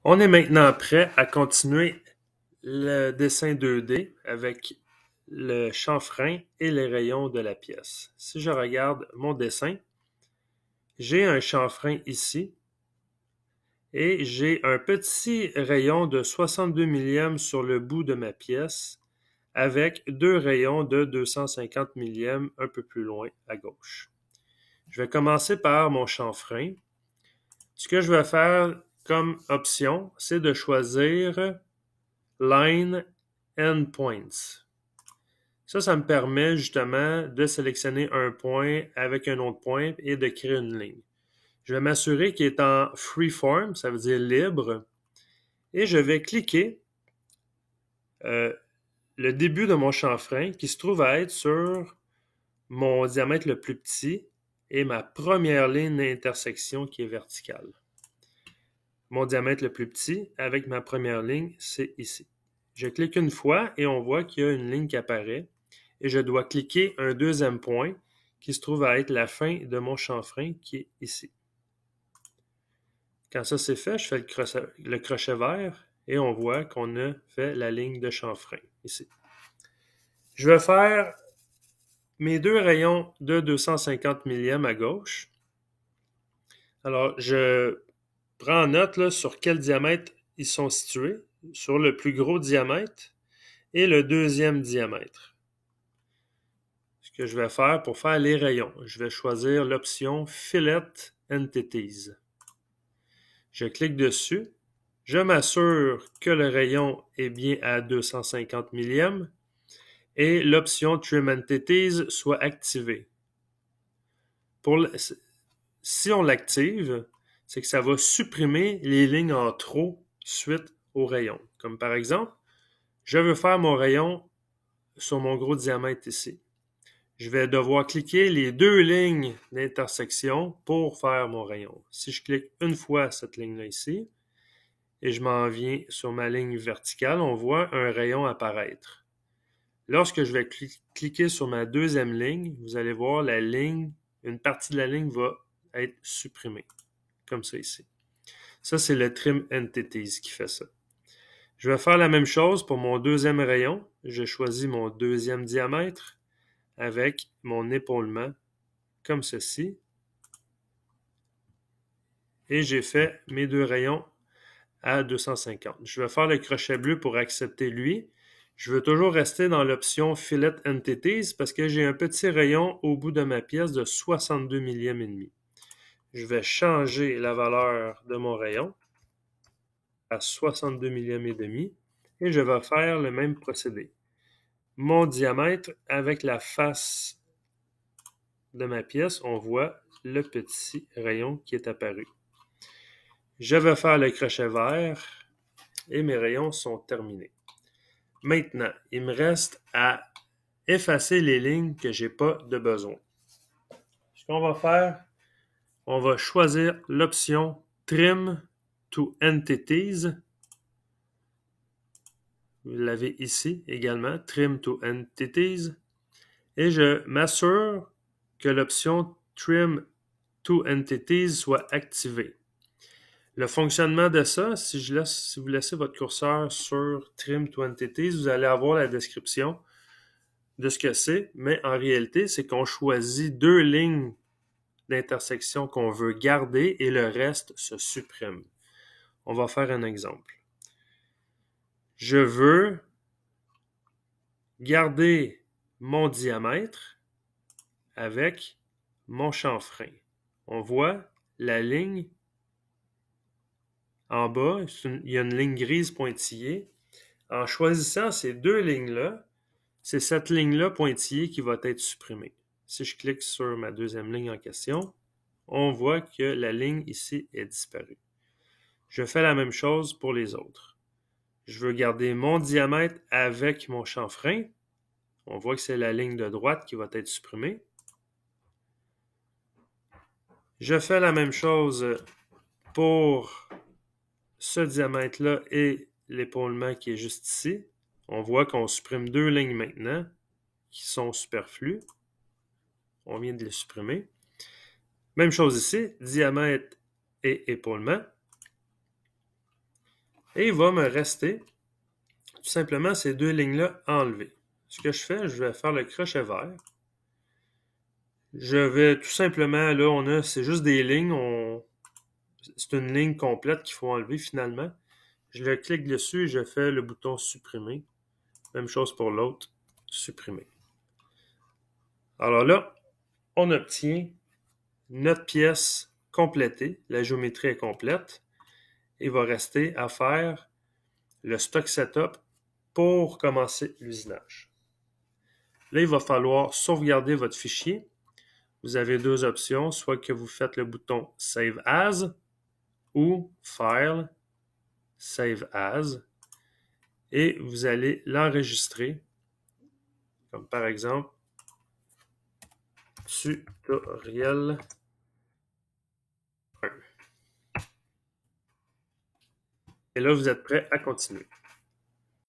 On est maintenant prêt à continuer le dessin 2D avec le chanfrein et les rayons de la pièce. Si je regarde mon dessin, j'ai un chanfrein ici et j'ai un petit rayon de 62 millièmes sur le bout de ma pièce avec deux rayons de 250 millièmes un peu plus loin à gauche. Je vais commencer par mon chanfrein. Ce que je vais faire comme option, c'est de choisir Line Endpoints. Ça me permet justement de sélectionner un point avec un autre point et de créer une ligne. Je vais m'assurer qu'il est en freeform, ça veut dire libre, et je vais cliquer euh, le début de mon chanfrein qui se trouve à être sur mon diamètre le plus petit et ma première ligne d'intersection qui est verticale. Mon diamètre le plus petit avec ma première ligne, c'est ici. Je clique une fois et on voit qu'il y a une ligne qui apparaît et je dois cliquer un deuxième point qui se trouve à être la fin de mon chanfrein qui est ici. Quand ça c'est fait, je fais le crochet vert et on voit qu'on a fait la ligne de chanfrein ici. Je vais faire mes deux rayons de 250 millièmes à gauche. Alors, je prends note là, sur quel diamètre ils sont situés, sur le plus gros diamètre et le deuxième diamètre. Ce que je vais faire pour faire les rayons, je vais choisir l'option Fillet Entities. Je clique dessus. Je m'assure que le rayon est bien à 250 millièmes et l'option Trim Entities soit activée. Si on l'active, c'est que ça va supprimer les lignes en trop suite au rayon. Comme par exemple, je veux faire mon rayon sur mon gros diamètre ici. Je vais devoir cliquer les deux lignes d'intersection pour faire mon rayon. Si je clique une fois cette ligne-là ici, et je m'en viens sur ma ligne verticale, on voit un rayon apparaître. Lorsque je vais cliquer sur ma deuxième ligne, vous allez voir la ligne, une partie de la ligne va être supprimée, comme ça ici. Ça, c'est le Trim Entities qui fait ça. Je vais faire la même chose pour mon deuxième rayon. Je choisis mon deuxième diamètre avec mon épaulement, comme ceci. Et j'ai fait mes deux rayons à 250. Je vais faire le crochet bleu pour accepter lui. Je veux toujours rester dans l'option Fillet Entities parce que j'ai un petit rayon au bout de ma pièce de 62 millièmes et demi. Je vais changer la valeur de mon rayon à 62 millièmes et demi et je vais faire le même procédé. Mon diamètre avec la face de ma pièce, on voit le petit rayon qui est apparu. Je vais faire le crochet vert et mes rayons sont terminés. Maintenant, il me reste à effacer les lignes que je n'ai pas de besoin. Ce qu'on va faire, on va choisir l'option Trim to Entities. Vous l'avez ici également, Trim to Entities. Et je m'assure que l'option Trim to Entities soit activée. Le fonctionnement de ça, si vous laissez votre curseur sur Trim to Entities, vous allez avoir la description de ce que c'est, mais en réalité, c'est qu'on choisit deux lignes d'intersection qu'on veut garder et le reste se supprime. On va faire un exemple. Je veux garder mon diamètre avec mon chanfrein. On voit la ligne en bas, il y a une ligne grise pointillée. En choisissant ces deux lignes-là, c'est cette ligne-là pointillée qui va être supprimée. Si je clique sur ma deuxième ligne en question, on voit que la ligne ici est disparue. Je fais la même chose pour les autres. Je veux garder mon diamètre avec mon chanfrein. On voit que c'est la ligne de droite qui va être supprimée. Je fais la même chose pour ce diamètre-là et l'épaulement qui est juste ici. On voit qu'on supprime deux lignes maintenant qui sont superflues. On vient de les supprimer. Même chose ici, diamètre et épaulement. Et il va me rester tout simplement ces deux lignes-là enlevées. Ce que je fais, je vais faire le crochet vert. Je vais tout simplement, là, c'est juste des lignes. C'est une ligne complète qu'il faut enlever finalement. Je le clique dessus et je fais le bouton supprimer. Même chose pour l'autre, supprimer. Alors là, on obtient notre pièce complétée. La géométrie est complète. Il va rester à faire le stock setup pour commencer l'usinage. Là, il va falloir sauvegarder votre fichier. Vous avez deux options, soit que vous faites le bouton Save As ou File, Save As, et vous allez l'enregistrer, comme par exemple tutoriel 1. Et là, vous êtes prêt à continuer.